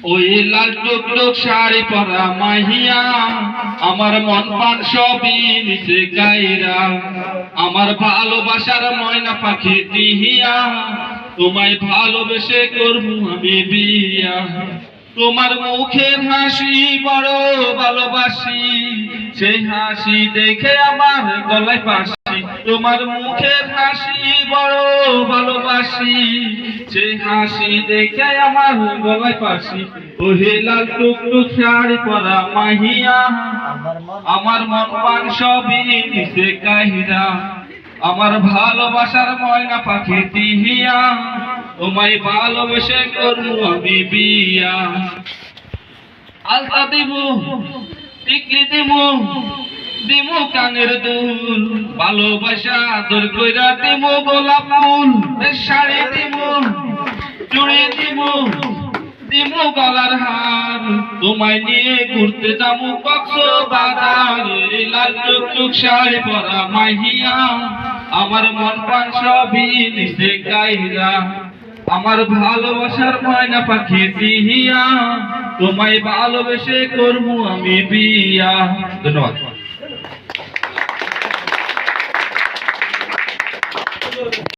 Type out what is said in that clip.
ওই লাল টুকটুক শাড়ি পরা মাহিয়া আমার মন প্রাণ সবই নিচে গাইরা, আমার ভালোবাসার ময়না পাখি দিহিয়া তোমায় ভালোবেসে করবো আমি বিয়া। তোমার মুখের হাসি বড় ভালোবাসি, সেই হাসি দেখে আমার গলায় ফাঁসি। তোমার মুখের হাসি বড় ভালোবাসি, সেই হাসি দেখে আমার গলায় ফাঁসি। ওহে লাল টুকটুক শাড়ি পরা মাহিয়া আমার মন প্রাণ সবই নিচে কাহিরা, আমার ভালোবাসার ময়না পাখি দিহিয়া তোমায় ভালোবেসে করবো আমি বিয়া। আলতা দিমু, টিকলি দিমু, দিমু কানের দুল, ভালোবাসা আদর কইরা দিমু গোলাপ ফুল। শাড়ি দিমু, চুড়ি দিমু, দিমু গলার হার, তোমায় নিয়ে ঘুরতে যাবো কক্সবাজার। লাল টুকটুক শাড়ি পরা মাহিয়া আমার মন প্রাণ সবই নিচে গাইরা, আমার ভালোবাসার ময়না পাখি দিহিয়া তোমায় ভালোবেসে করবো আমি বিয়া। ধন্যবাদ।